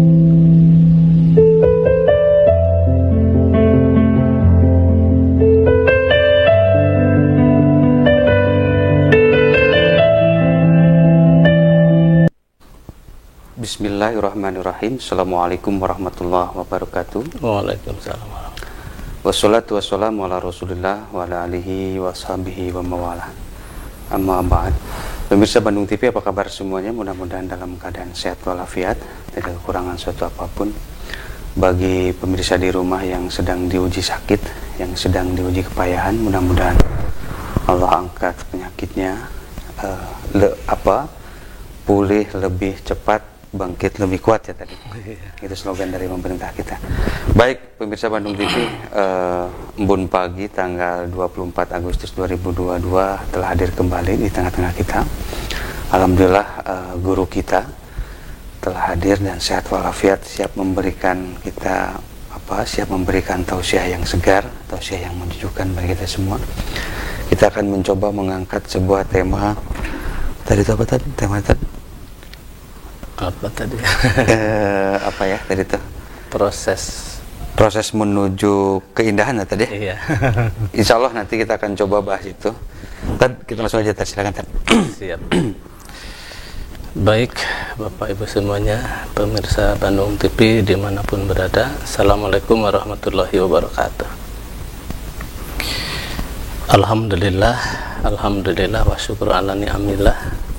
Bismillahirrahmanirrahim. Assalamualaikum warahmatullahi wabarakatuh. Waalaikumsalam. Wassalatu wassalamu ala Rasulillah wa ala alihi wa sahbihi wa mawala. Amma ba'd. Pemirsa Bandung TV, apa kabar semuanya? Mudah-mudahan dalam keadaan sehat walafiat, tidak kekurangan suatu apapun. Bagi pemirsa di rumah yang sedang diuji sakit, yang sedang diuji kepayahan, mudah-mudahan Allah angkat penyakitnya, pulih lebih cepat, bangkit lebih kuat ya tadi. Itu slogan dari pemerintah kita. Baik, pemirsa Bandung TV, Embun Pagi tanggal 24 Agustus 2022 telah hadir kembali di tengah-tengah kita. Alhamdulillah, guru kita telah hadir dan sehat walafiat, siap memberikan kita siap memberikan tausiah yang segar, tausiah yang menyejukkan bagi kita semua. Kita akan mencoba mengangkat sebuah tema. Tema tadi proses menuju keindahan ya tadi. Iya. Insya Allah nanti kita akan coba bahas itu. Kita langsung aja, silakan. Siap. Baik, Bapak Ibu semuanya, pemirsa Bandung TV dimanapun berada, Assalamualaikum warahmatullahi wabarakatuh. Alhamdulillah wa syukur ala ni'amillah.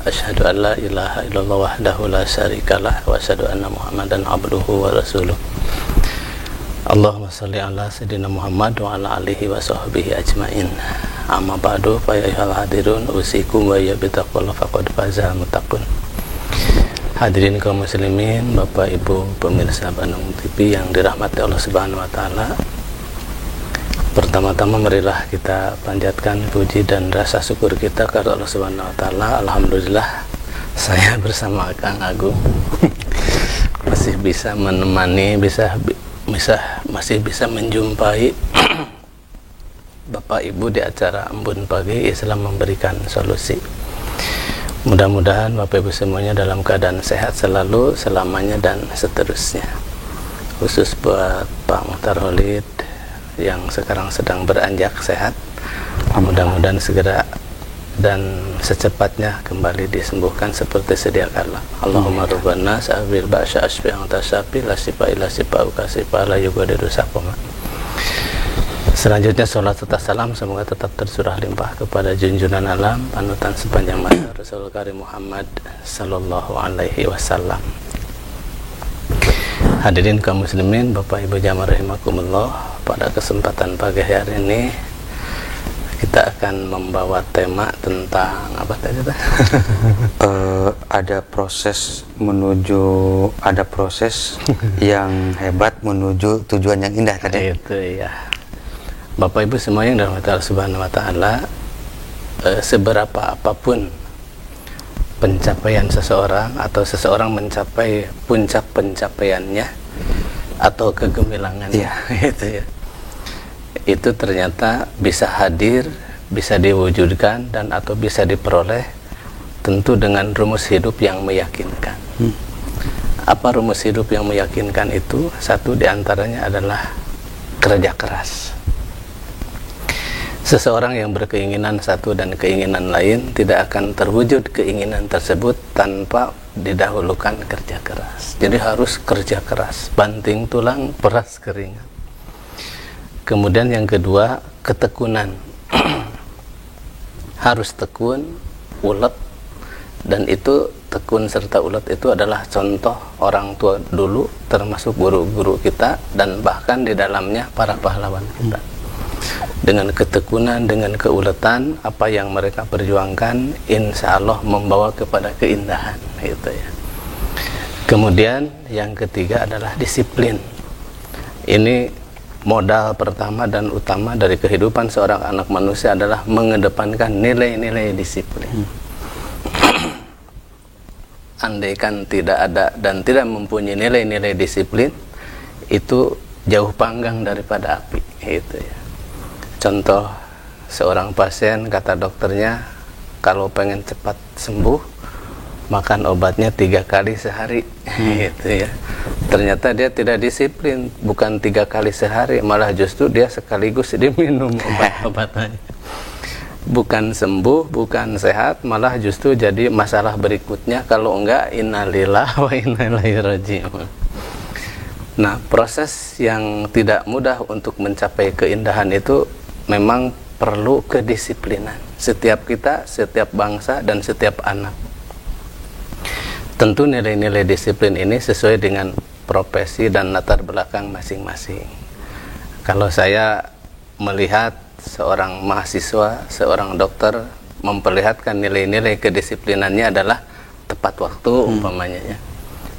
Asyhadu an la ilaha illallah wahdahu la syarikalah wa asyhadu anna Muhammadan abduhu wa rasuluh. Allahumma shalli ala sayyidina Muhammad wa ala alihi wa sahbihi ajmain. Amma ba'du, fa ya ayyuhal hadirun usikum wa ya bitaqwallah faqad fazal muttaqun. Hadirin kaum muslimin, Bapak Ibu pemirsa Bandung TV yang dirahmati Allah Subhanahu wa taala. Pertama-tama marilah kita panjatkan puji dan rasa syukur kita kepada Allah Subhanahu wa taala. Alhamdulillah saya bersama Kang Agung masih bisa menemani, masih bisa menjumpai Bapak Ibu di acara Embun Pagi Islam Memberikan Solusi. Mudah-mudahan Bapak Ibu semuanya dalam keadaan sehat selalu, selamanya dan seterusnya. Khusus buat Pak Muhtar Holid yang sekarang sedang beranjak sehat, mudah-mudahan segera dan secepatnya kembali disembuhkan seperti sedia kala. Allahumma rabbana sa'bil ba'sya asfi yang tasafi la sifa ila sifa ukasifa la yugadiru saqama. Selanjutnya salat serta salam semoga tetap tercurah limpah kepada junjungan alam, panutan sepanjang masa Rasul Karim Muhammad sallallahu alaihi wasallam. Hadirin kaum muslimin, Bapak Ibu jamaah rahimakumullah, pada kesempatan pagi hari ini kita akan membawa tema tentang apa tadi? Ada proses yang hebat menuju tujuan yang indah tadi. Itu ya. Bapak Ibu semua yang dirahmati Allah Subhanahu wa taala, seberapa apapun pencapaian seseorang atau seseorang mencapai puncak pencapaiannya atau kegemilangannya, itu ternyata bisa hadir, bisa diwujudkan dan atau bisa diperoleh tentu dengan rumus hidup yang meyakinkan. Apa rumus hidup yang meyakinkan itu? Satu diantaranya adalah kerja keras. Seseorang yang berkeinginan satu dan keinginan lain tidak akan terwujud keinginan tersebut tanpa didahulukan kerja keras. Jadi harus kerja keras, banting tulang, peras keringat. Kemudian yang kedua, ketekunan. Harus tekun, ulet, dan itu tekun serta ulet itu adalah contoh orang tua dulu, termasuk guru-guru kita dan bahkan di dalamnya para pahlawan kita. Dengan ketekunan, dengan keuletan, apa yang mereka perjuangkan insya Allah membawa kepada keindahan, gitu ya. Kemudian yang ketiga adalah disiplin. Ini modal pertama dan utama dari kehidupan seorang anak manusia adalah mengedepankan nilai-nilai disiplin. Andaikan tidak ada dan tidak mempunyai nilai-nilai disiplin, itu jauh panggang daripada api, gitu ya. Contoh, seorang pasien kata dokternya kalau pengen cepat sembuh makan obatnya 3 kali sehari, gitu ya. Ternyata dia tidak disiplin, bukan 3 kali sehari, malah justru dia sekaligus diminum obat-obatannya. Bukan sembuh, bukan sehat, malah justru jadi masalah berikutnya. Kalau enggak, innalillahi wa inna ilaihi raji'un. Nah, proses yang tidak mudah untuk mencapai keindahan itu memang perlu kedisiplinan. Setiap kita, setiap bangsa, dan setiap anak. Tentu nilai-nilai disiplin ini sesuai dengan profesi dan latar belakang masing-masing. Kalau saya melihat seorang mahasiswa, seorang dokter memperlihatkan nilai-nilai kedisiplinannya adalah tepat waktu umpamanya ya.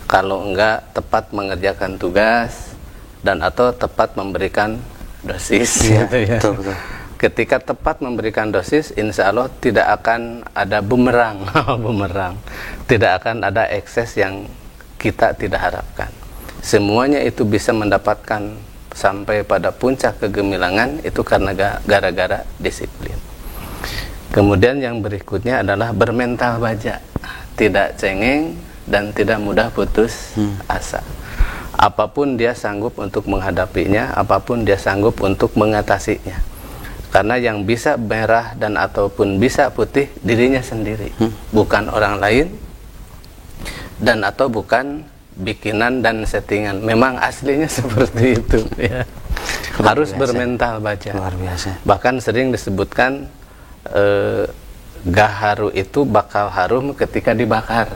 Kalau enggak tepat mengerjakan tugas dan atau tepat memberikan dosis gitu ya. Betul. Ketika tepat memberikan dosis, insya Allah tidak akan ada bumerang, tidak akan ada ekses yang kita tidak harapkan. Semuanya itu bisa mendapatkan sampai pada puncak kegemilangan itu karena gara-gara disiplin. Kemudian yang berikutnya adalah bermental baja, tidak cengeng dan tidak mudah putus asa. Apapun dia sanggup untuk menghadapinya, apapun dia sanggup untuk mengatasinya. Karena yang bisa merah dan ataupun bisa putih dirinya sendiri, bukan orang lain dan atau bukan bikinan dan settingan. Memang aslinya seperti itu ya. Harus bermental baja. Luar biasa. Bahkan sering disebutkan gaharu itu bakal harum ketika dibakar.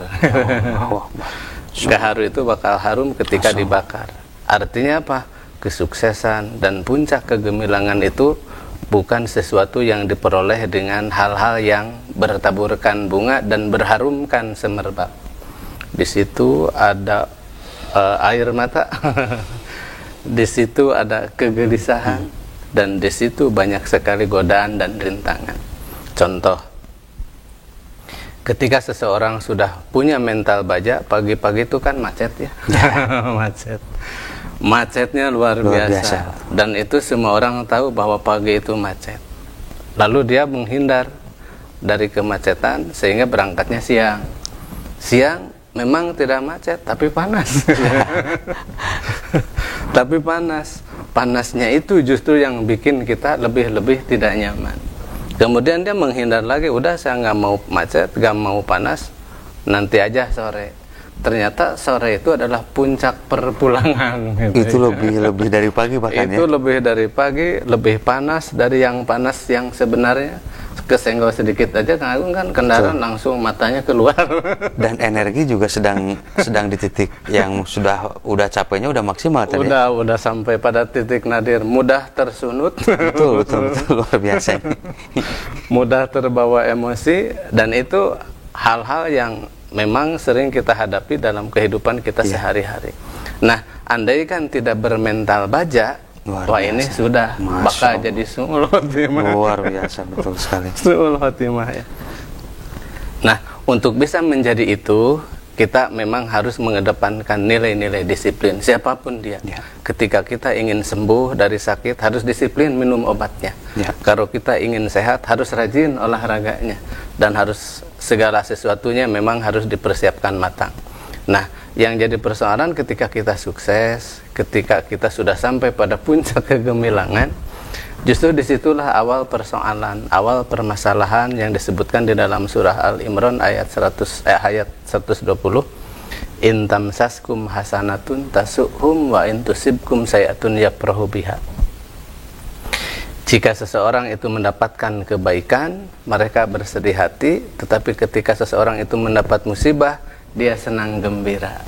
Gaharu itu bakal harum ketika dibakar. Artinya apa? Kesuksesan dan puncak kegemilangan itu bukan sesuatu yang diperoleh dengan hal-hal yang bertaburkan bunga dan berharumkan semerbak. Di situ ada air mata, di situ ada kegelisahan, dan di situ banyak sekali godaan dan rintangan. Contoh, ketika seseorang sudah punya mental baja, pagi-pagi itu kan macet ya, macetnya luar biasa. Dan itu semua orang tahu bahwa pagi itu macet. Lalu dia menghindar dari kemacetan sehingga berangkatnya siang. Siang memang tidak macet tapi panas. Tapi panas. Panasnya itu justru yang bikin kita lebih-lebih tidak nyaman. Kemudian dia menghindar lagi, udah saya nggak mau macet, nggak mau panas, nanti aja sore. Ternyata sore itu adalah puncak perpulangan gitu. Itu lebih dari pagi bahkan itu ya. lebih dari pagi, lebih panas dari yang panas yang sebenarnya. Kesenggol sedikit aja kan kendaraan langsung matanya keluar. Dan energi juga sedang di titik yang udah capeknya udah maksimal tadi. Udah sampai pada titik nadir, mudah tersunut. Betul luar biasa. Mudah terbawa emosi, dan itu hal-hal yang memang sering kita hadapi dalam kehidupan kita sehari-hari. Nah, andai kan tidak bermental baja, wah ini sudah bakal jadi su'ul khotimah. Luar biasa, betul sekali. Su'ul khotimah ya. Nah, untuk bisa menjadi itu, kita memang harus mengedepankan nilai-nilai disiplin, siapapun dia. Ketika kita ingin sembuh dari sakit, harus disiplin minum obatnya. Kalau kita ingin sehat, harus rajin olahraganya. Dan harus segala sesuatunya memang harus dipersiapkan matang. Nah, yang jadi persoalan ketika kita sukses, ketika kita sudah sampai pada puncak kegemilangan, justru disitulah awal persoalan, awal permasalahan yang disebutkan di dalam surah Al-Imran ayat 120. In tamsaskum hasanatun tasuhum wa in tusibkum sayatun yaprahu biha. Jika seseorang itu mendapatkan kebaikan, mereka bersedih hati, tetapi ketika seseorang itu mendapat musibah, dia senang gembira.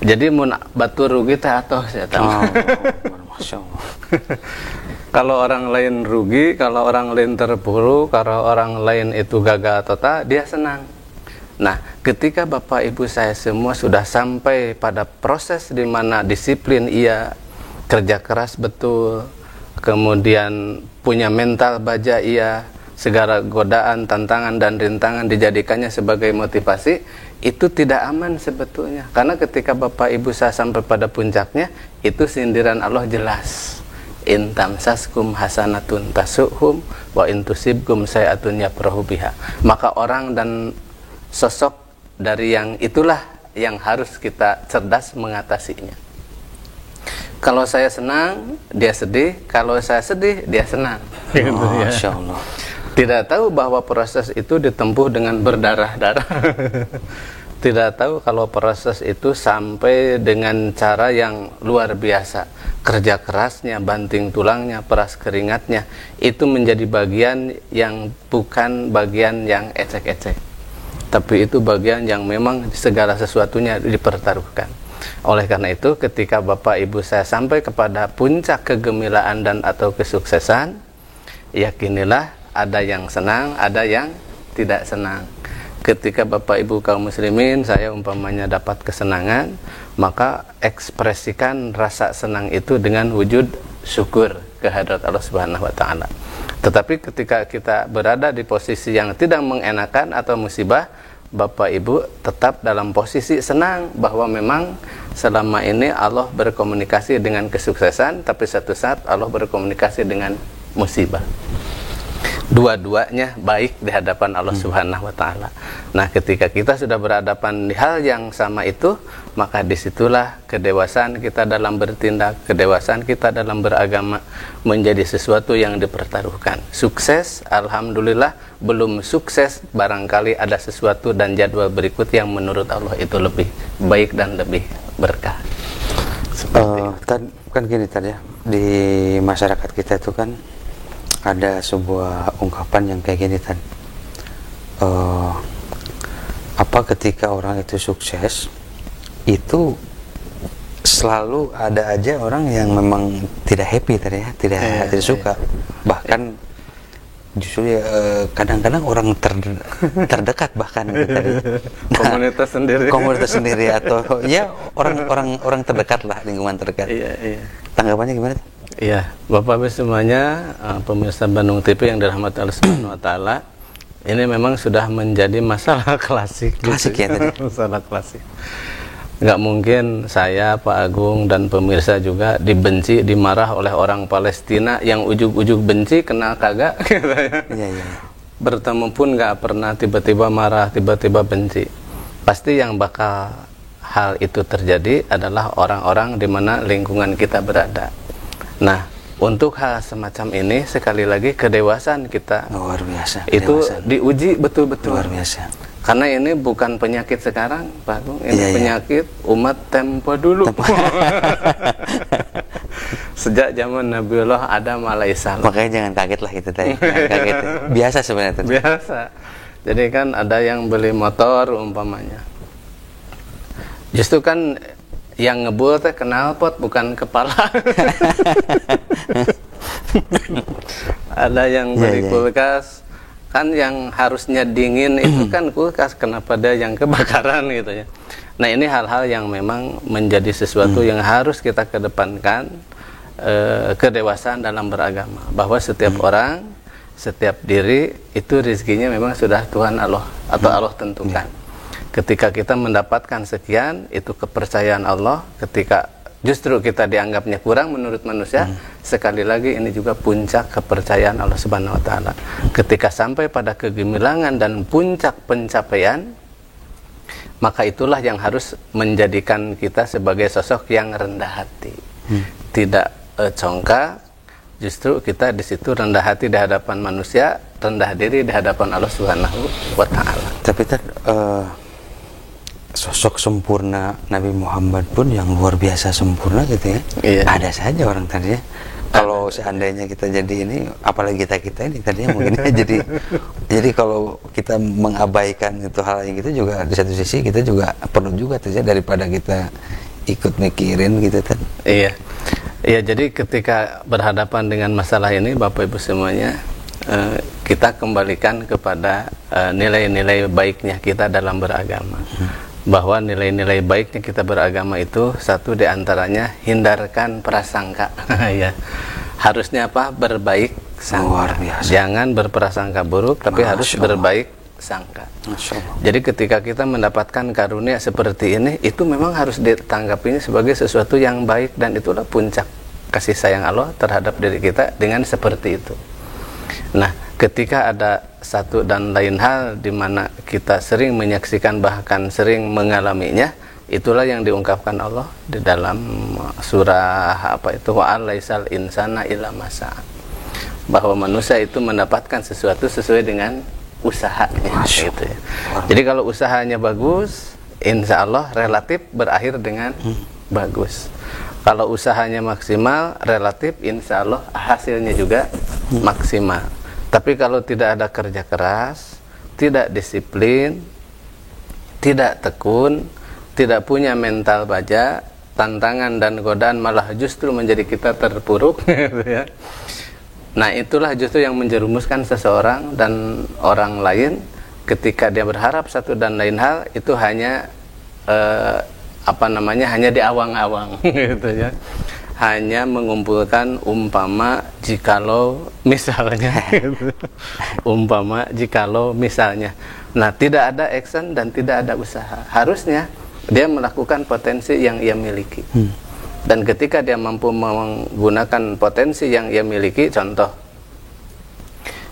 Jadi mun batur rugi teh atoh saya tahu. Masya Allah. Kalau orang lain rugi, kalau orang lain terpuruk, kalau orang lain itu gagal total, dia senang. Nah, ketika Bapak Ibu saya semua sudah sampai pada proses di mana disiplin ia, kerja keras betul, kemudian punya mental baja ia, segala godaan, tantangan dan rintangan dijadikannya sebagai motivasi, itu tidak aman sebetulnya. Karena ketika Bapak Ibu saya sampai pada puncaknya, itu sindiran Allah jelas. In tamsaskum hasanatun tasuhum wa in tusibkum sayatun yaprahu biha. Maka orang dan sosok dari yang itulah yang harus kita cerdas mengatasinya. Kalau saya senang, dia sedih. Kalau saya sedih, dia senang. Masya Allah. Tidak tahu bahwa proses itu ditempuh dengan berdarah-darah. Tidak tahu kalau proses itu sampai dengan cara yang luar biasa. Kerja kerasnya, banting tulangnya, peras keringatnya, itu menjadi bagian yang bukan bagian yang ecek-ecek. Tapi itu bagian yang memang segala sesuatunya dipertaruhkan. Oleh karena itu, ketika Bapak Ibu saya sampai kepada puncak kegemilaan dan atau kesuksesan, yakinilah ada yang senang, ada yang tidak senang. Ketika Bapak Ibu kaum muslimin, saya umpamanya dapat kesenangan, maka ekspresikan rasa senang itu dengan wujud syukur kehadrat Allah Subhanahu wa taala. Tetapi ketika kita berada di posisi yang tidak mengenakan atau musibah, Bapak Ibu tetap dalam posisi senang bahwa memang selama ini Allah berkomunikasi dengan kesuksesan, tapi satu saat Allah berkomunikasi dengan musibah. Dua-duanya baik di hadapan Allah Subhanahu wa taala. Nah, ketika kita sudah berhadapan di hal yang sama itu, maka disitulah kedewasaan kita dalam bertindak, kedewasaan kita dalam beragama menjadi sesuatu yang dipertaruhkan. Sukses, alhamdulillah. Belum sukses, barangkali ada sesuatu dan jadwal berikut yang menurut Allah itu lebih baik dan lebih berkah. Kan gini tadi ya, di masyarakat kita itu kan ada sebuah ungkapan yang kayak gini kan, apa ketika orang itu sukses itu selalu ada aja orang yang memang tidak happy tadi ya, tidak suka, bahkan justru ya, kadang-kadang orang terdekat bahkan gitu tadi. Komunitas sendiri atau ya orang terdekat lah, lingkungan terdekat. Tanggapannya gimana? Iya, Bapak Ibu semuanya, pemirsa Bandung TV yang dirahmati Allah Subhanahu wa taala, ini memang sudah menjadi masalah klasik ya tadi. Masalah klasik. Nggak mungkin saya, Pak Agung, dan pemirsa juga dibenci, dimarah oleh orang Palestina yang ujug-ujug benci, kenal kagak gitu ya. Iya. Bertemu pun nggak pernah tiba-tiba marah, tiba-tiba benci. Pasti yang bakal hal itu terjadi adalah orang-orang di mana lingkungan kita berada. Nah, untuk hal semacam ini sekali lagi kedewasaan kita luar biasa. Itu diuji betul-betul. Luar biasa. Karena ini bukan penyakit sekarang, Pak Agung. Ini penyakit umat tempo dulu. Sejak zaman Nabiullah Adam alaihissalam. Makanya jangan kaget lah itu tadi. Kaget. Biasa sebenarnya. Biasa. Jadi kan ada yang beli motor umpamanya. Justru kan yang ngebul teh knalpot bukan kepala. Ada yang beli kulkas, kan yang harusnya dingin itu kan kulkas, kenapa ada yang kebakaran gitu ya. Nah, ini hal-hal yang memang menjadi sesuatu yang harus kita kedepankan, kedewasaan dalam beragama, bahwa setiap orang, setiap diri itu rezekinya memang sudah Tuhan Allah atau Allah tentukan. Ketika kita mendapatkan sekian, itu kepercayaan Allah. Ketika justru kita dianggapnya kurang menurut manusia, sekali lagi ini juga puncak kepercayaan Allah Subhanahu wa taala. Ketika sampai pada kegemilangan dan puncak pencapaian, maka itulah yang harus menjadikan kita sebagai sosok yang rendah hati. Tidak congkak, justru kita di situ rendah hati di hadapan manusia, rendah diri di hadapan Allah Subhanahu wa taala. Tapi sosok sempurna Nabi Muhammad pun yang luar biasa sempurna gitu ya. Iya. Ada saja orang tadi ya. Kalau seandainya kita jadi ini, apalagi kita ini tadinya mungkin jadi kalau kita mengabaikan itu hal yang gitu juga di satu sisi kita juga perlu juga tuh ya, daripada kita ikut mikirin gitu kan. Iya. Iya, jadi ketika berhadapan dengan masalah ini Bapak Ibu semuanya, kita kembalikan kepada nilai-nilai baiknya kita dalam beragama. Bahwa nilai-nilai baiknya kita beragama itu satu diantaranya hindarkan prasangka. Ya, harusnya apa? Berbaik sangka. Jangan berprasangka buruk, tapi harus berbaik sangka. Jadi ketika kita mendapatkan karunia seperti ini, itu memang harus ditanggapinya sebagai sesuatu yang baik, dan itulah puncak kasih sayang Allah terhadap diri kita dengan seperti itu. Nah, ketika ada satu dan lain hal di mana kita sering menyaksikan bahkan sering mengalaminya, itulah yang diungkapkan Allah di dalam surah apa itu, wa alaisal insana illa masa, bahwa manusia itu mendapatkan sesuatu sesuai dengan usahanya gitu ya. Jadi kalau usahanya bagus, insya Allah relatif berakhir dengan bagus. Kalau usahanya maksimal, relatif insya Allah hasilnya juga maksimal. Tapi kalau tidak ada kerja keras, tidak disiplin, tidak tekun, tidak punya mental baja, tantangan dan godaan malah justru menjadi kita terpuruk gitu ya. Nah, itulah justru yang menjerumuskan seseorang dan orang lain ketika dia berharap satu dan lain hal itu hanya hanya di awang-awang gitu ya. Hanya mengumpulkan umpama jikalau misalnya gitu. Umpama jikalau misalnya. Nah, tidak ada action dan tidak ada usaha. Harusnya dia melakukan potensi yang ia miliki. Dan ketika dia mampu menggunakan potensi yang ia miliki, contoh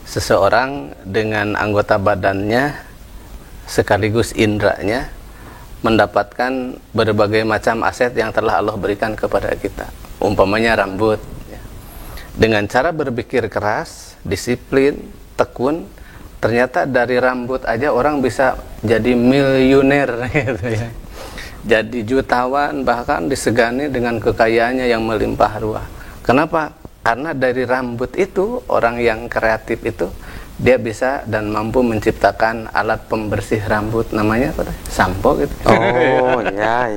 seseorang dengan anggota badannya sekaligus indranya mendapatkan berbagai macam aset yang telah Allah berikan kepada kita, umpamanya rambut ya. Dengan cara berpikir keras, disiplin, tekun, ternyata dari rambut aja orang bisa jadi miliuner gitu ya. Jadi jutawan, bahkan disegani dengan kekayaannya yang melimpah ruah. Kenapa? Karena dari rambut itu, orang yang kreatif itu dia bisa dan mampu menciptakan alat pembersih rambut, namanya apa? Sampo gitu. Oh ya.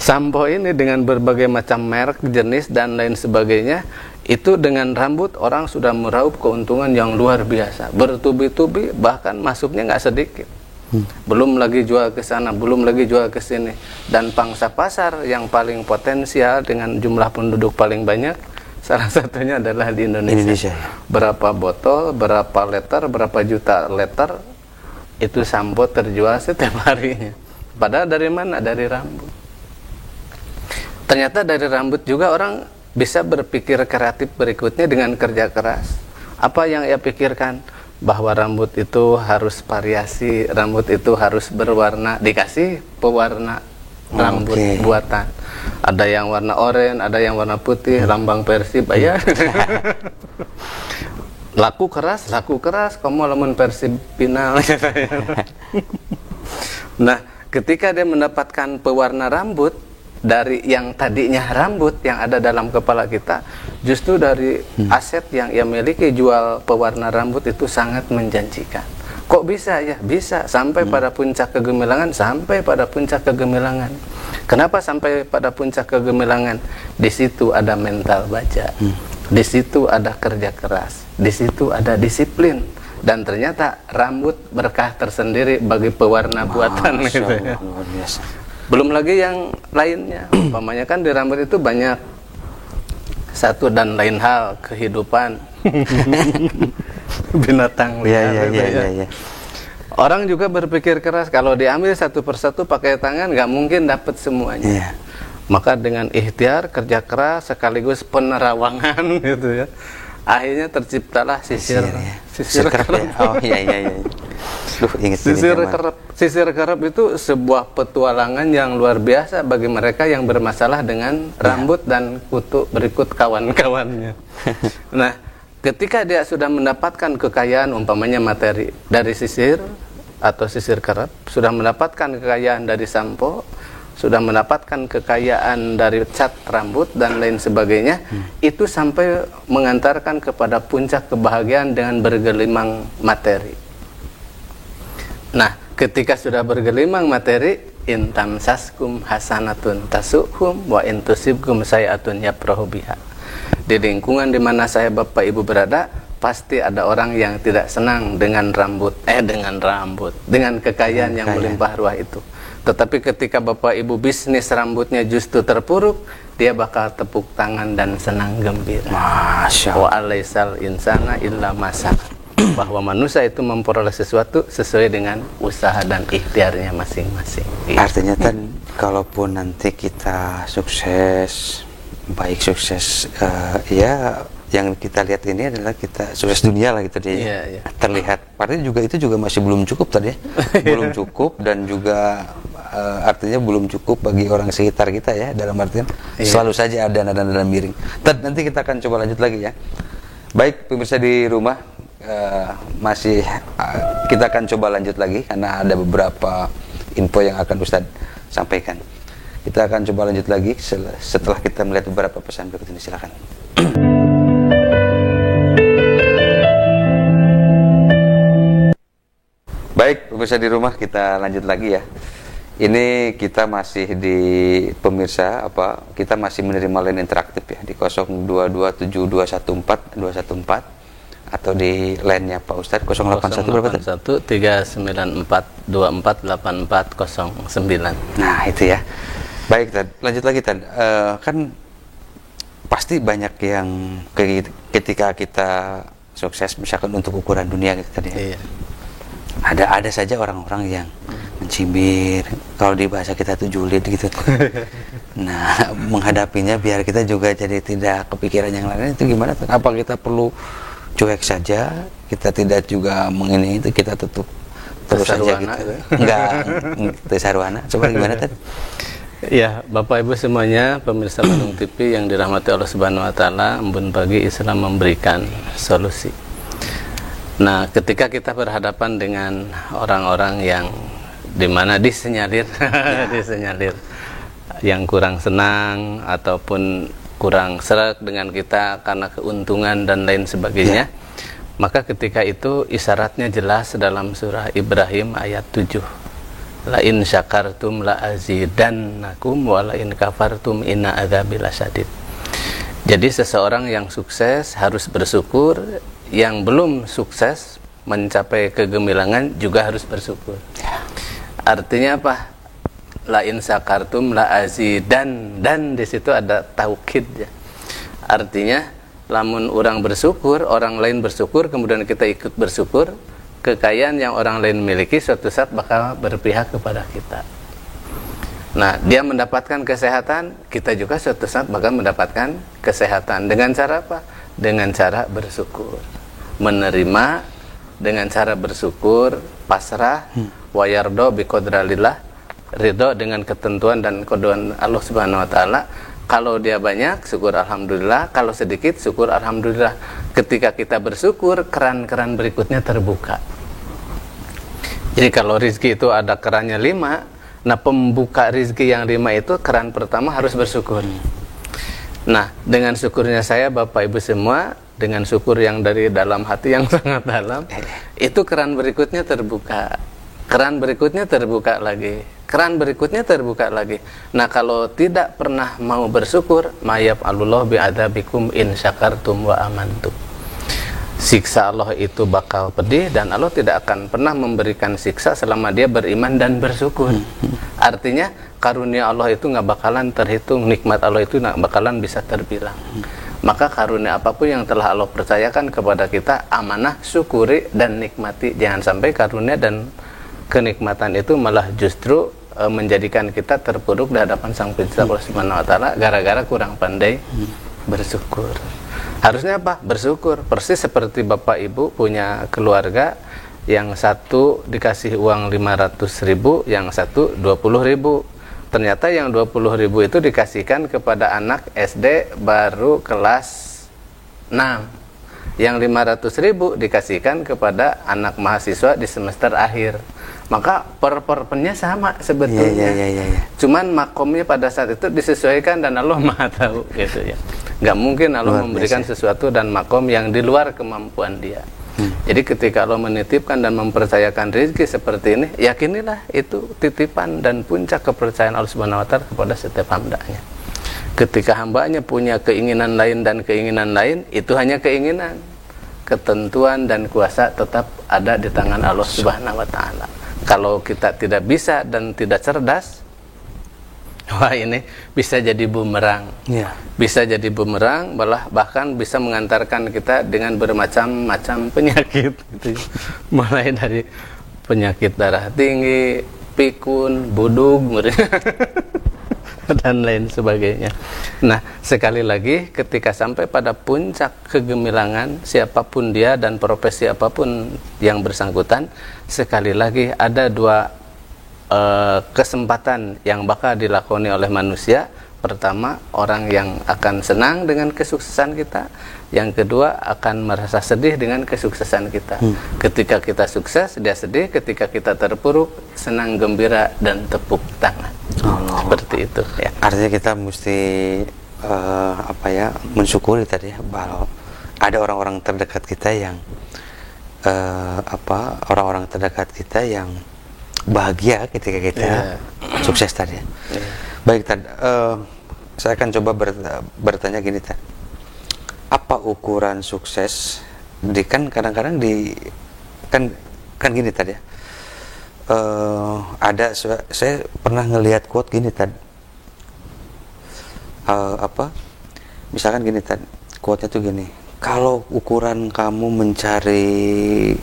Sampo ini dengan berbagai macam merek, jenis dan lain sebagainya, itu dengan rambut orang sudah meraup keuntungan yang luar biasa, bertubi-tubi, bahkan masuknya nggak sedikit. Belum lagi jual ke sana, belum lagi jual ke sini. Dan pangsa pasar yang paling potensial dengan jumlah penduduk paling banyak, salah satunya adalah di Indonesia. Berapa botol, berapa liter, berapa juta liter itu sampo terjual setiap harinya. Padahal dari mana? Dari rambut. Ternyata dari rambut juga orang bisa berpikir kreatif berikutnya dengan kerja keras. Apa yang ia pikirkan? Bahwa rambut itu harus variasi, rambut itu harus berwarna, dikasih pewarna rambut buatan. Ada yang warna oranye, ada yang warna putih, lambang Persib ya. laku keras, kamu lamun Persib final. Nah, ketika dia mendapatkan pewarna rambut dari yang tadinya rambut yang ada dalam kepala kita, justru dari aset yang ia miliki, jual pewarna rambut itu sangat menjanjikan. Kok bisa ya? Bisa sampai pada puncak kegemilangan, sampai pada puncak kegemilangan. Kenapa sampai pada puncak kegemilangan? Di situ ada mental baja, di situ ada kerja keras, di situ ada disiplin, dan ternyata rambut berkah tersendiri bagi pewarna buatan gitu ya. Luar biasa. Belum lagi yang lainnya, umpamanya kan di rambut itu banyak satu dan lain hal kehidupan binatang liar. Ya. Orang juga berpikir keras, kalau diambil satu persatu pakai tangan nggak mungkin dapat semuanya. Maka dengan ikhtiar, kerja keras sekaligus penerawangan gitu ya, akhirnya terciptalah sisir kerap. Ya. Oh iya. Sisir kerap itu sebuah petualangan yang luar biasa bagi mereka yang bermasalah dengan rambut dan kutu berikut kawan-kawannya. Nah, ketika dia sudah mendapatkan kekayaan, umpamanya materi dari sisir atau sisir kerap, sudah mendapatkan kekayaan dari sampo, sudah mendapatkan kekayaan dari cat rambut dan lain sebagainya, itu sampai mengantarkan kepada puncak kebahagiaan dengan bergelimang materi. Nah, ketika sudah bergelimang materi, intam saskum hasanatun tasuhum wa intusibkum sayatun yaprahu biha. Di lingkungan di mana saya Bapak Ibu berada, pasti ada orang yang tidak senang dengan dengan kekayaan yang melimpah ruah itu. Tetapi ketika Bapak Ibu bisnis rambutnya justru terpuruk, dia bakal tepuk tangan dan senang gembira. Masya Allah. Wa alaisal insana illa masa. Bahwa manusia itu memperoleh sesuatu sesuai dengan usaha dan ikhtiarnya masing-masing. Artinya kan, kalaupun nanti kita sukses, baik sukses ya yang kita lihat ini adalah kita sukses dunia lah gitu dia. Iya. Terlihat. Padahal juga itu juga masih belum cukup tadi ya. Belum cukup dan juga artinya belum cukup bagi orang sekitar kita ya, dalam artian selalu saja ada nada-nada miring. Nanti kita akan coba lanjut lagi ya. Baik pemirsa di rumah, masih kita akan coba lanjut lagi karena ada beberapa info yang akan Ustadz sampaikan. Kita akan coba lanjut lagi setelah kita melihat beberapa pesan berikut ini. Silakan. Baik pemirsa di rumah, kita lanjut lagi ya. Ini kita masih di pemirsa kita masih menerima line interaktif ya di 0227214214 atau di line-nya Pak Ustadz 081 berapa tadi? 394-248409. Nah itu ya. Baik Tad, lanjut lagi Tad. Kan pasti banyak yang ketika kita sukses misalkan untuk ukuran dunia gitu tadi ya. Iya. Ada saja orang-orang yang mencibir, kalau di bahasa kita tuh julid gitu. Nah, menghadapinya biar kita juga jadi tidak kepikiran yang lain itu gimana tuh? Apa kita perlu cuek saja? Kita tidak juga mengini itu, kita tutup terus saja gitu. Enggak, tesarwana. Coba gimana tadi? Ya, Bapak Ibu semuanya, pemirsa Bandung TV yang dirahmati Allah Subhanahu wa taala, embun pagi Islam memberikan solusi. Nah, ketika kita berhadapan dengan orang-orang yang dimana disenyalir, disenyalir yang kurang senang ataupun kurang serak dengan kita karena keuntungan dan lain sebagainya, maka ketika itu isyaratnya jelas dalam surah Ibrahim ayat 7. La in syakartum la azidannakum wa la in kafartum inna adzabi lasyadid. Jadi seseorang yang sukses harus bersyukur, yang belum sukses mencapai kegemilangan juga harus bersyukur. Artinya apa? La in syakartum la azidan, dan di situ ada taukid ya. Artinya lamun orang bersyukur, orang lain bersyukur, kemudian kita ikut bersyukur, kekayaan yang orang lain miliki suatu saat bakal berpihak kepada kita. Nah, dia mendapatkan kesehatan, kita juga suatu saat bakal mendapatkan kesehatan. Dengan cara apa? Dengan cara bersyukur. Menerima dengan cara bersyukur, pasrah, wayardo biqadralillah, ridho dengan ketentuan dan kodoan Allah Subhanahu wa taala. Kalau dia banyak, syukur alhamdulillah. Kalau sedikit, syukur alhamdulillah. Ketika kita bersyukur, keran-keran berikutnya terbuka. Jadi kalau rizki itu ada kerannya 5, nah pembuka rizki yang 5 itu keran pertama harus bersyukur. Nah, dengan syukurnya saya Bapak Ibu semua, dengan syukur yang dari dalam hati yang sangat dalam, itu keran berikutnya terbuka. Keran berikutnya terbuka lagi. Keran berikutnya terbuka lagi. Nah, kalau tidak pernah mau bersyukur, mayab alullah bi'adabikum in syakartum wa amantum. Siksa Allah itu bakal pedih dan Allah tidak akan pernah memberikan siksa selama dia beriman dan bersyukur. Artinya karunia Allah itu nggak bakalan terhitung, nikmat Allah itu nggak bakalan bisa terbilang. Maka karunia apapun yang telah Allah percayakan kepada kita, amanah, syukuri dan nikmati. Jangan sampai karunia dan kenikmatan itu malah justru menjadikan kita terpuruk di hadapan Sang Pencipta Allah Subhanahu wa taala gara-gara kurang pandai bersyukur. Harusnya apa? Bersyukur. Persis seperti Bapak Ibu punya keluarga, yang satu dikasih uang 500.000, yang satu 20.000. Ternyata yang 20.000 itu dikasihkan kepada anak SD baru kelas 6. Yang 500.000 dikasihkan kepada anak mahasiswa di semester akhir. Maka perpennya sama sebetulnya. Cuman makomnya pada saat itu disesuaikan dan Allah Maha tahu gitu ya. Nggak mungkin Allah memberikan sesuatu dan makom yang di luar kemampuan dia. Jadi ketika Allah menitipkan dan mempercayakan rezeki seperti ini, yakinilah itu titipan dan puncak kepercayaan Allah Subhanahu wa taala kepada setiap hambanya. Ketika hambanya punya keinginan lain dan keinginan lain, itu hanya keinginan. Ketentuan dan kuasa tetap ada di tangan Allah Subhanahu wa taala. Kalau kita tidak bisa dan tidak cerdas, wah ini bisa jadi bumerang. Bisa jadi bumerang, bahkan bisa mengantarkan kita dengan bermacam-macam penyakit gitu. Mulai dari penyakit darah tinggi, pikun, budug, dan lain sebagainya. Nah, sekali lagi ketika sampai pada puncak kegemilangan siapapun dia dan profesi apapun yang bersangkutan, sekali lagi ada dua kesempatan yang bakal dilakoni oleh manusia. Pertama, orang yang akan senang dengan kesuksesan kita. Yang kedua, akan merasa sedih dengan kesuksesan kita. Ketika kita sukses, dia sedih. Ketika kita terpuruk, senang, gembira, dan tepuk tangan. Seperti itu ya. Artinya kita mesti mensyukuri tadi ya, bahwa ada orang-orang terdekat kita yang orang-orang terdekat kita yang bahagia ketika kita sukses tadi ya. Baik, saya akan coba bertanya gini, Tad. Apa ukuran sukses? Kan kadang-kadang kan gini, Tad ya. Saya pernah ngelihat quote gini, Tad. Misalkan gini, Tad. Quote-nya tuh gini. Kalau ukuran kamu mencari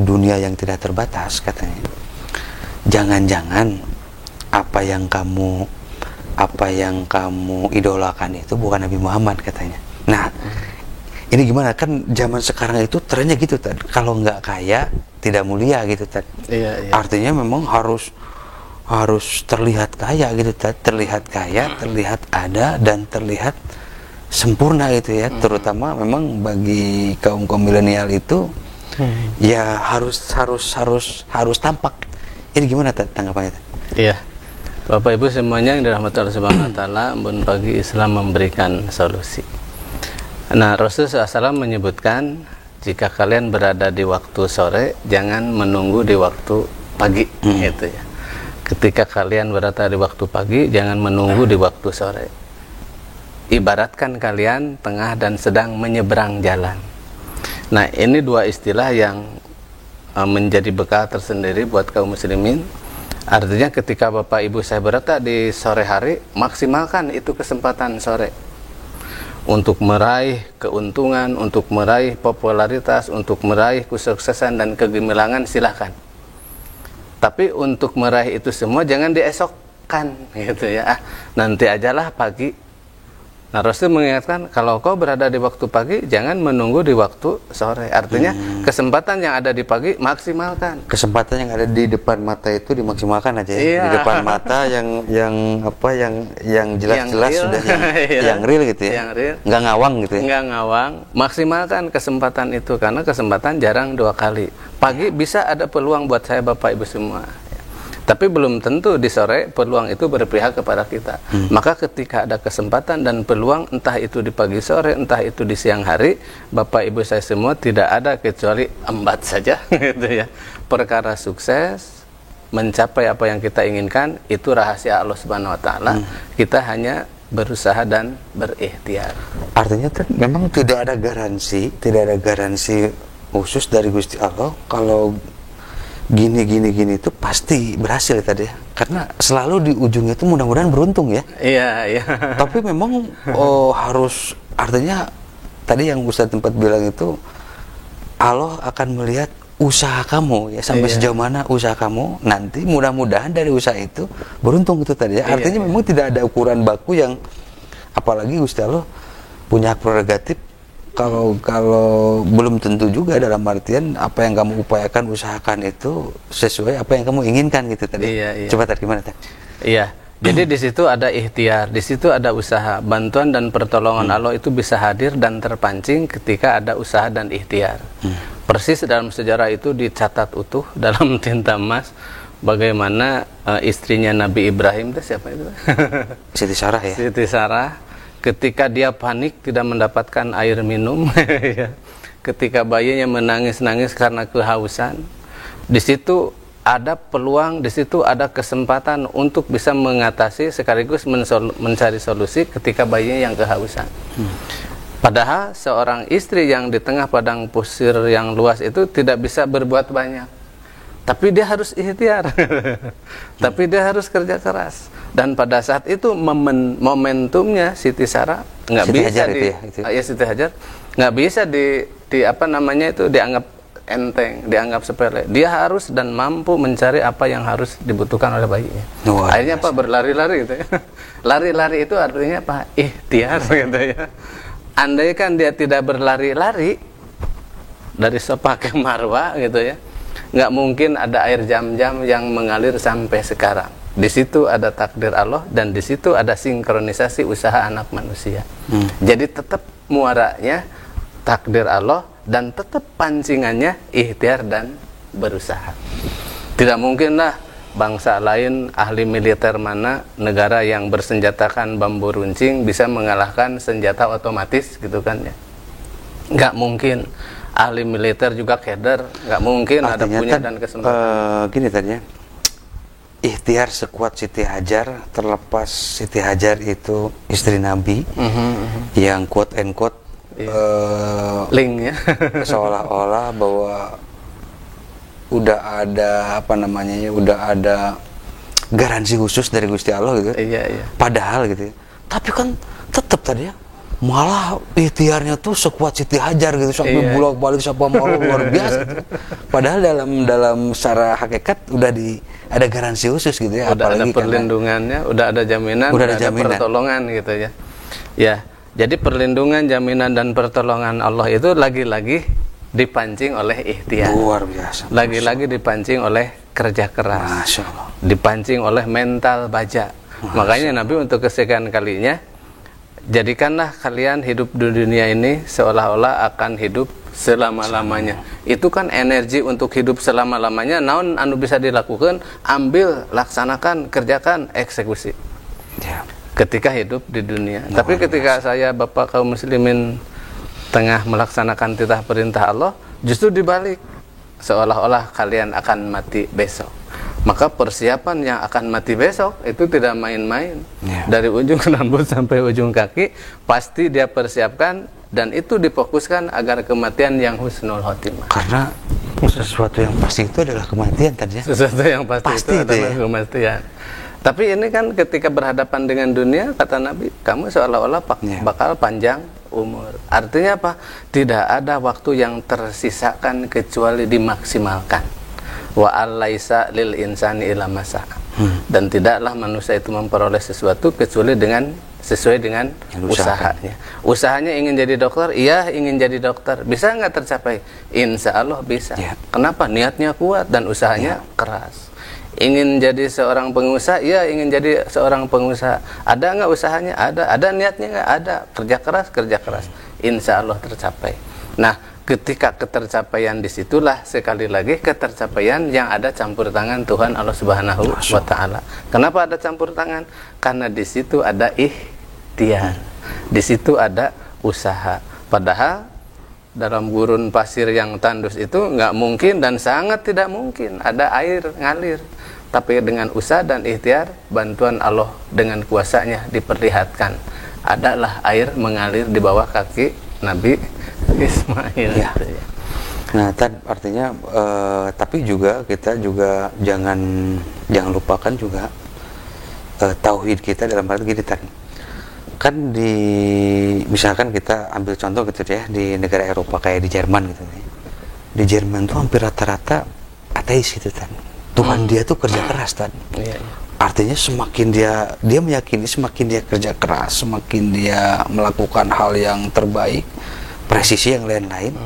dunia yang tidak terbatas, katanya. Jangan-jangan apa yang kamu idolakan itu bukan Nabi Muhammad, katanya. Nah, ini gimana? Kan zaman sekarang itu trennya gitu, Tad. Kalau nggak kaya tidak mulia gitu, Tad. Iya. Artinya memang harus terlihat kaya gitu, Tad. Terlihat kaya, terlihat ada, dan terlihat sempurna gitu ya. Terutama memang bagi kaum milenial itu ya harus tampak. Ini gimana, Tad, tanggapannya, Tad? Iya. Bapak Ibu semuanya yang dirahmati Allah Subhanahu wa taala, Embun Pagi Islam memberikan solusi. Nah, Rasulullah SAW menyebutkan, jika kalian berada di waktu sore, jangan menunggu di waktu pagi, gitu ya. Ketika kalian berada di waktu pagi, jangan menunggu di waktu sore. Ibaratkan kalian tengah dan sedang menyeberang jalan. Nah, ini dua istilah yang menjadi bekal tersendiri buat kaum muslimin. Artinya ketika Bapak Ibu saya berada di sore hari, maksimalkan itu kesempatan sore untuk meraih keuntungan, untuk meraih popularitas, untuk meraih kesuksesan dan kegemilangan, silahkan. Tapi untuk meraih itu semua jangan diesokkan, gitu ya. Nanti ajalah pagi. Nah, Rasul mengingatkan, kalau kau berada di waktu pagi, jangan menunggu di waktu sore. Artinya kesempatan yang ada di pagi maksimalkan. Kesempatan yang ada di depan mata itu dimaksimalkan aja ya. Iya. Di depan mata yang jelas-jelas sudah yang real gitu ya. Yang real. Nggak ngawang gitu ya. Nggak ngawang. Maksimalkan kesempatan itu, karena kesempatan jarang dua kali. Pagi bisa ada peluang buat saya Bapak Ibu semua. Tapi belum tentu di sore peluang itu berpihak kepada kita. Maka ketika ada kesempatan dan peluang, entah itu di pagi sore, entah itu di siang hari, Bapak Ibu saya semua, tidak ada kecuali embat saja, gitu ya. Perkara sukses, mencapai apa yang kita inginkan, itu rahasia Allah Subhanahu wa taala. Kita hanya berusaha dan berikhtiar. Artinya memang tidak ada garansi khusus dari Gusti Allah kalau gini itu pasti berhasil tadi ya. Karena selalu di ujungnya itu mudah-mudahan beruntung ya. Iya. Tapi memang harus, artinya tadi yang Ustadz tempat bilang itu, Allah akan melihat usaha kamu ya, sampai sejauh mana usaha kamu, nanti mudah-mudahan dari usaha itu beruntung itu tadi ya. Artinya memang tidak ada ukuran baku yang, apalagi Gusti Allah punya hak prerogatif. Kalau belum tentu juga, dalam artian apa yang kamu upayakan, usahakan itu sesuai apa yang kamu inginkan gitu tadi. Iya. Coba tadi gimana tadi? Iya. Jadi di situ ada ikhtiar, di situ ada usaha. Bantuan dan pertolongan Allah itu bisa hadir dan terpancing ketika ada usaha dan ikhtiar. Persis dalam sejarah itu dicatat utuh dalam tinta emas bagaimana istrinya Nabi Ibrahim itu siapa itu? Siti Sarah ya. Siti Sarah. Ketika dia panik tidak mendapatkan air minum, ketika bayinya menangis-nangis karena kehausan, di situ ada peluang, di situ ada kesempatan untuk bisa mengatasi sekaligus mencari solusi ketika bayinya yang kehausan. Padahal seorang istri yang di tengah padang pasir yang luas itu tidak bisa berbuat banyak. Tapi dia harus ikhtiar. Tapi dia harus kerja keras. Dan pada saat itu momentumnya Siti Sarah nggak bisa Siti Hajar nggak bisa dianggap enteng, dianggap sepele. Dia harus dan mampu mencari apa yang harus dibutuhkan oleh bayinya. Akhirnya apa? Berlari-lari gitu ya. Lari-lari itu artinya apa? Ikhtiar gitu ya. Andaikan dia tidak berlari-lari dari Safa ke Marwa gitu ya, nggak mungkin ada air Zam-Zam yang mengalir sampai sekarang. Di situ ada takdir Allah dan di situ ada sinkronisasi usaha anak manusia. Jadi tetap muaranya takdir Allah dan tetap pancingannya ikhtiar dan berusaha. Tidak mungkinlah bangsa lain, ahli militer mana, negara yang bersenjatakan bambu runcing bisa mengalahkan senjata otomatis gitu kan ya. Nggak mungkin. Ahli militer juga keder, nggak mungkin. Artinya ada punya dan kesempatan. Gini tadinya, ikhtiar sekuat Siti Hajar, terlepas Siti Hajar itu istri Nabi, yang quote and quote linknya seolah-olah bahwa udah ada apa namanya ya, udah ada garansi khusus dari Gusti Allah gitu. Iya. Padahal gitu ya. Tapi kan tetap tadi ya, malah ikhtiarnya tuh sekuat Siti Hajar gitu, sampai bolak-balik siapa mau luar biasa gitu. Padahal dalam secara hakikat udah ada garansi khusus gitu ya, udah apalagi ada perlindungannya, udah ada jaminan, udah ada pertolongan gitu ya. Ya, jadi perlindungan, jaminan dan pertolongan Allah itu lagi-lagi dipancing oleh ikhtiar. Luar biasa. Lagi-lagi dipancing oleh kerja keras. Masya Allah. Dipancing oleh mental baja. Makanya Nabi untuk kesekian kalinya, jadikanlah kalian hidup di dunia ini seolah-olah akan hidup selama-lamanya. Itu kan energi untuk hidup selama-lamanya. Naon anu bisa dilakukan, ambil, laksanakan, kerjakan, eksekusi. Ya. Ketika hidup di dunia. Tapi ketika saya Bapak kaum muslimin tengah melaksanakan titah perintah Allah, justru dibalik, seolah-olah kalian akan mati besok. Maka persiapan yang akan mati besok itu tidak main-main. Dari ujung rambut sampai ujung kaki pasti dia persiapkan, dan itu difokuskan agar kematian yang husnul khotimah. Karena sesuatu yang pasti itu adalah kematian tadi ya. Sesuatu yang pasti itu adalah kematian. Tapi ini kan ketika berhadapan dengan dunia, kata Nabi, kamu seolah-olah bakal panjang umur. Artinya apa? Tidak ada waktu yang tersisakan kecuali dimaksimalkan. Wa alaisa lil insani illa masa. Dan tidaklah manusia itu memperoleh sesuatu kecuali sesuai dengan usahanya. Usahanya ingin jadi dokter, iya ingin jadi dokter. Bisa nggak tercapai? Insya Allah bisa. Kenapa? Niatnya kuat dan usahanya keras. Ingin jadi seorang pengusaha, iya ingin jadi seorang pengusaha. Ada nggak usahanya? Ada niatnya nggak? Ada. Kerja keras. Insya Allah tercapai. Nah, ketika ketercapaian disitulah sekali lagi ketercapaian yang ada campur tangan Tuhan Allah Subhanahu wa Ta'ala. Kenapa ada campur tangan? Karena di situ ada ikhtiar, di situ ada usaha. Padahal dalam gurun pasir yang tandus itu nggak mungkin dan sangat tidak mungkin ada air ngalir. Tapi dengan usaha dan ikhtiar, bantuan Allah dengan kuasanya diperlihatkan. Adalah air mengalir di bawah kaki Nabi Ismail. Ya. Nah, artinya tapi juga kita juga jangan lupakan juga tauhid kita dalam arti gini kan misalkan kita ambil contoh gitu ya, di negara Eropa kayak di Jerman gitu ya. Di Jerman tuh hampir rata-rata ateis gitu kan. Tuhan dia tuh kerja keras kan. Artinya semakin dia meyakini, semakin dia kerja keras, semakin dia melakukan hal yang terbaik, presisi yang lain-lain,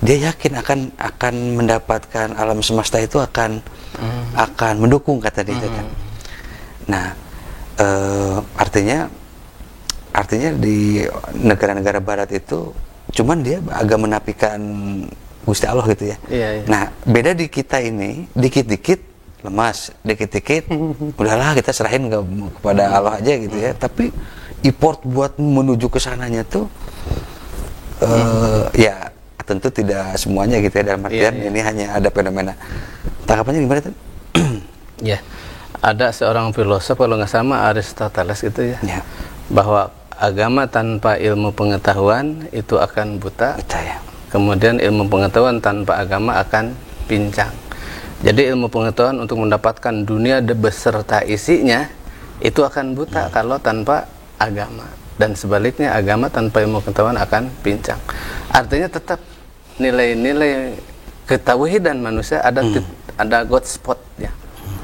dia yakin akan mendapatkan alam semesta itu akan mendukung, kata dia kan. Nah, artinya di negara-negara barat itu cuman dia agak menafikan Gusti Allah gitu ya. Nah, beda di kita ini, dikit-dikit lemas, dikit-dikit udahlah kita serahin kepada Allah aja gitu ya. Tapi effort buat menuju ke sananya tuh ya tentu tidak semuanya gitu ya, dalam artian ini hanya ada fenomena. Tanggapannya gimana tuh? Ya, ada seorang filosof kalau nggak sama Aristoteles gitu ya, bahwa agama tanpa ilmu pengetahuan itu akan buta. Ya. Kemudian ilmu pengetahuan tanpa agama akan pincang. Jadi ilmu pengetahuan untuk mendapatkan dunia beserta isinya itu akan buta kalau tanpa agama. Dan sebaliknya agama tanpa ilmu pengetahuan akan pincang. Artinya tetap nilai-nilai ketauhidan manusia ada ada God spot ya.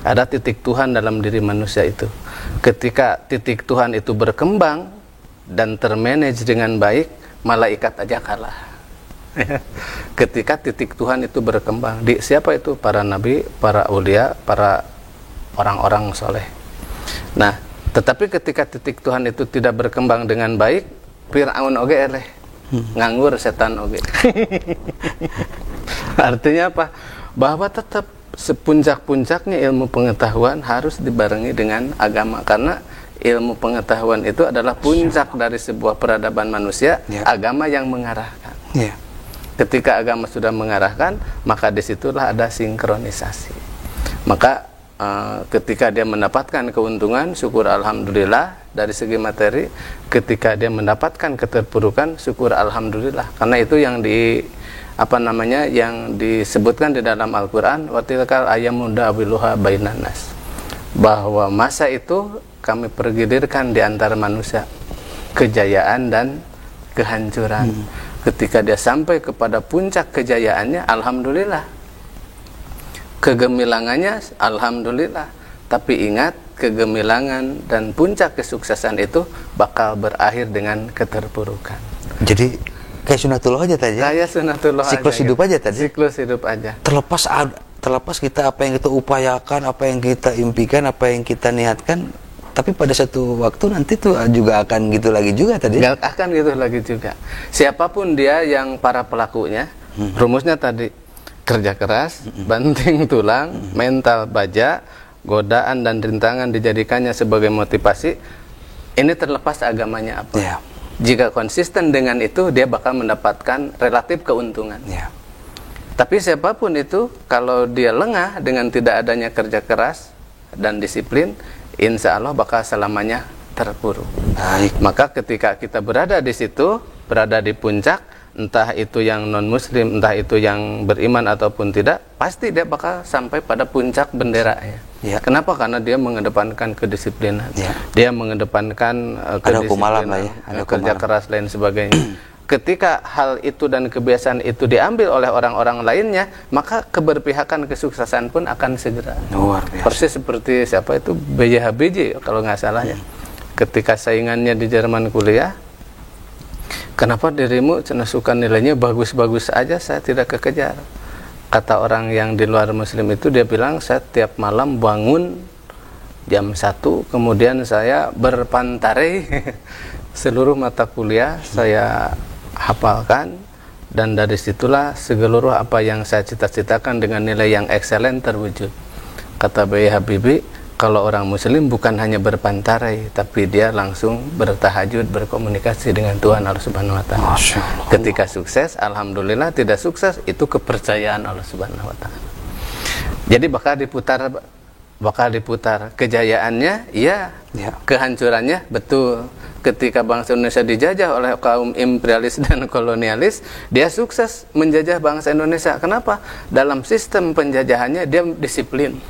Ada titik Tuhan dalam diri manusia itu. Ketika titik Tuhan itu berkembang dan termanage dengan baik, malaikat aja kalah. Ketika titik Tuhan itu berkembang, di siapa itu? Para nabi, para aulia, para orang-orang soleh. Nah, tetapi ketika titik Tuhan itu tidak berkembang dengan baik, Fir'aun oge eleh, nganggur setan oge. Artinya apa? Bahwa tetap sepuncak-puncaknya ilmu pengetahuan harus dibarengi dengan agama, karena ilmu pengetahuan itu adalah puncak dari sebuah peradaban manusia. Agama yang mengarahkan. Ketika agama sudah mengarahkan, maka disitulah ada sinkronisasi. Maka ketika dia mendapatkan keuntungan, syukur alhamdulillah dari segi materi. Ketika dia mendapatkan keterpurukan, syukur alhamdulillah, karena itu yang yang disebutkan di dalam Al-Quran, watilkal ayyamu dawiluha bainan nas, bahwa masa itu kami pergilirkan di antara manusia, kejayaan dan kehancuran. Ketika dia sampai kepada puncak kejayaannya, alhamdulillah, kegemilangannya alhamdulillah. Tapi ingat, kegemilangan dan puncak kesuksesan itu bakal berakhir dengan keterpurukan. Jadi kayak sunatullah aja tadi. Kayak sunatullah siklus aja, hidup gitu. aja tadi. Siklus hidup aja. Terlepas kita apa yang kita upayakan, apa yang kita impikan, apa yang kita niatkan, tapi pada satu waktu nanti tuh juga akan gitu lagi juga tadi. Gak akan gitu lagi juga. Siapapun dia yang para pelakunya, rumusnya tadi, kerja keras, banting tulang, mental baja, godaan dan rintangan dijadikannya sebagai motivasi. Ini terlepas agamanya apa. Jika konsisten dengan itu, dia bakal mendapatkan relatif keuntungan. Tapi siapapun itu, kalau dia lengah dengan tidak adanya kerja keras dan disiplin, insya Allah bakal selamanya terpuruk. Maka ketika kita berada di situ, berada di puncak, entah itu yang non muslim, entah itu yang beriman ataupun tidak, pasti dia bakal sampai pada puncak benderanya. Kenapa? Karena dia mengedepankan kedisiplinan, dia mengedepankan kedisiplinan, kerja keras lain sebagainya. Ketika hal itu dan kebiasaan itu diambil oleh orang-orang lainnya, maka keberpihakan kesuksesan pun akan segera. Luar biasa. Persis seperti siapa itu, B.J. Habibie kalau nggak salah ya. Ketika saingannya di Jerman kuliah, kenapa dirimu suka nilainya bagus-bagus aja, saya tidak kekejar. Kata orang yang di luar muslim itu, dia bilang, saya tiap malam bangun jam 1, kemudian saya berpantare seluruh mata kuliah saya hafalkan, dan dari situlah seluruh apa yang saya cita-citakan dengan nilai yang excellent terwujud. Kata B.J. Habibie, kalau orang muslim bukan hanya berpantarai, tapi dia langsung bertahajud, berkomunikasi dengan Tuhan Allah Subhanahu wa Ta'ala. Ketika sukses, alhamdulillah. Tidak sukses, itu kepercayaan Allah Subhanahu wa Ta'ala. Jadi bakal diputar kejayaannya, kehancurannya, betul. Ketika bangsa Indonesia dijajah oleh kaum imperialis dan kolonialis, dia sukses menjajah bangsa Indonesia. Kenapa? Dalam sistem penjajahannya dia disiplin.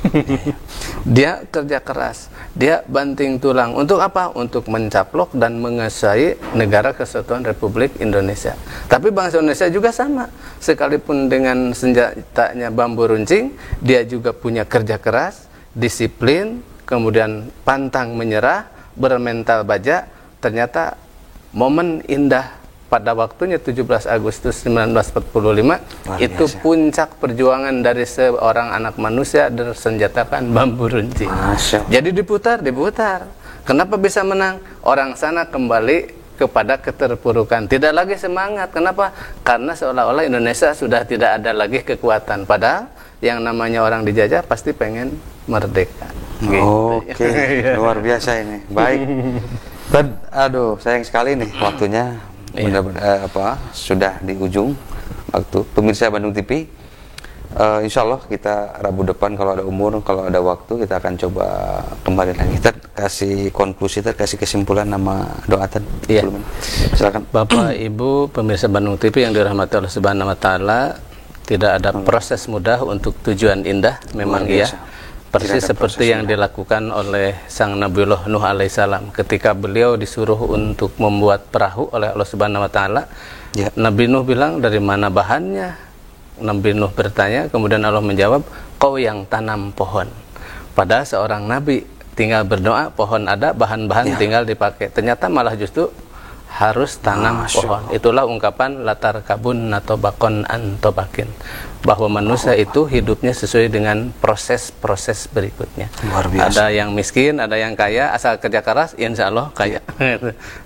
Dia kerja keras, dia banting tulang. Untuk apa? Untuk mencaplok dan menguasai negara kesatuan Republik Indonesia. Tapi bangsa Indonesia juga sama. Sekalipun dengan senjatanya bambu runcing, dia juga punya kerja keras, disiplin, kemudian pantang menyerah, bermental baja. Ternyata momen indah pada waktunya 17 Agustus 1945 itu puncak perjuangan dari seorang anak manusia bersenjatakan bambu runcing. Jadi diputar. Kenapa bisa menang? Orang sana kembali kepada keterpurukan, tidak lagi semangat. Kenapa? Karena seolah-olah Indonesia sudah tidak ada lagi kekuatan. Padahal yang namanya orang dijajah pasti pengen merdeka. Oke, luar biasa ini. Baik. Dan aduh, sayang sekali nih waktunya sudah di ujung waktu. Pemirsa Bandung TV, insya Allah kita Rabu depan kalau ada umur, kalau ada waktu, kita akan coba kembali lagi. Kita kasih konklusi, kita kasih kesimpulan nama doatan. Silakan. Bapak Ibu pemirsa Bandung TV yang dirahmati Allah Subhanahu wa Ta'ala, tidak ada proses mudah untuk tujuan indah. Memang iya. Persis seperti yang dilakukan oleh sang Nabiullah Nuh alaihissalam ketika beliau disuruh untuk membuat perahu oleh Allah Subhanahu wa Ta'ala. Nabi Nuh bilang, dari mana bahannya? Nabi Nuh bertanya, kemudian Allah menjawab, kau yang tanam pohon. Padahal seorang nabi tinggal berdoa, pohon ada, bahan-bahan tinggal dipakai. Ternyata malah justru harus tanam pohon. Itulah ungkapan latar kabun atau bakon antobakin, bahwa manusia itu hidupnya sesuai dengan proses-proses berikutnya. Luar biasa. Ada yang miskin, ada yang kaya, asal kerja keras insya Allah kaya.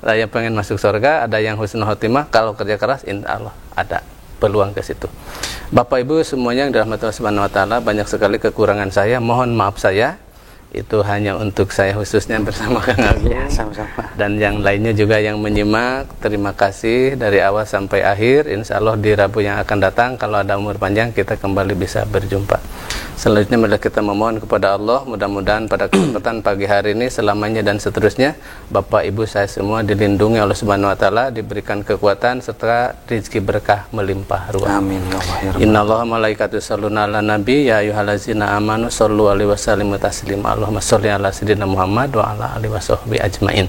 Ada yang pengen masuk surga, ada yang husnul khotimah, kalau kerja keras insya Allah ada peluang ke situ. Bapak Ibu semuanya yang dirahmati Allah Subhanahu wa taala, banyak sekali kekurangan saya, mohon maaf saya. Itu hanya untuk saya khususnya bersama Kang Agung. Ya, sama-sama. Dan yang lainnya juga yang menyimak, terima kasih dari awal sampai akhir. Insya Allah di Rabu yang akan datang, kalau ada umur panjang, kita kembali bisa berjumpa. Selanjutnya mari kita memohon kepada Allah, mudah-mudahan pada kesempatan pagi hari ini selamanya dan seterusnya Bapak Ibu saya semua dilindungi oleh Subhanahu wa taala, diberikan kekuatan serta rezeki berkah melimpah ruah. Amin ya Allah ya Rabbal Innallaha malaikatu yusholluna 'alan nabi ya ayyuhallazina amanu shollu alaihi wasallimu taslima. Allahumma sholli ala sayyidina Muhammad wa ala alihi washabbihi ajmain.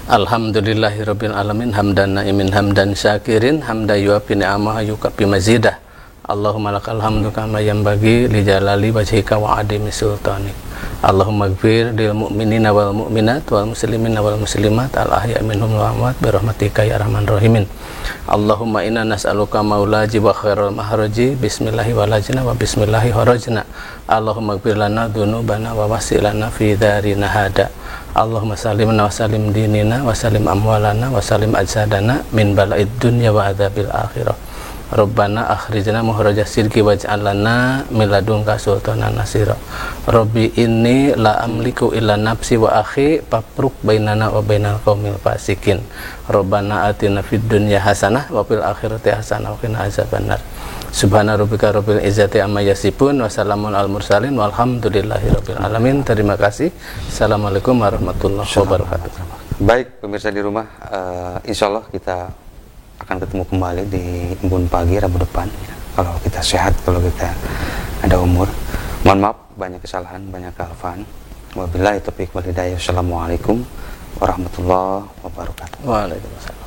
Alhamdulillahirabbil alamin hamdan na'imin hamdan syakirin hamda yuwafi ni'amahu yukafi mazidah. Allahumma lakal hamdu kama yanbaghi li jalali wajhika wa adimi sultanik. Allahumma ighfir lil mu'minina wal mu'minat wal muslimina wal muslimat al ahya minhum wal amwat bi rahmatika ya arhamar rahimin. Allahumma inna nas'aluka maulaji wa khairal mahraji bismillahi walajna wa bismillahi kharajna. Allahumma ighfir lana dzunubana wa wasilana fi darina hada. Allahumma salimna wa salim dinina wa salim amwalana wa salim ajsadana min bala'id dunya wa adzabil akhirah. Rabbana akhrijna mukhraja sidqi waj'al lana min ladunka sultanan nasira. Rabbi inni la amliku illa nafsi wa akhi fapruk bainana wa bainal qaumil fasikin. Rabbana atina fid dunya hasanah wa fil akhirati hasanah wa qina azabannar. Subhana rabbika rabbil izzati amma yasifun wa salamun al mursalin walhamdulillahi rabbil alamin. Terima kasih. Assalamualaikum warahmatullahi wabarakatuh. Baik pemirsa di rumah, insya Allah kita akan ketemu kembali di Embun Pagi Rabu depan ya. Kalau kita sehat, kalau kita ada umur. Mohon maaf banyak kesalahan, banyak kealfaan. Wabillahi taufiq wal hidayah. Assalamualaikum warahmatullahi wabarakatuh. Waalaikumsalam.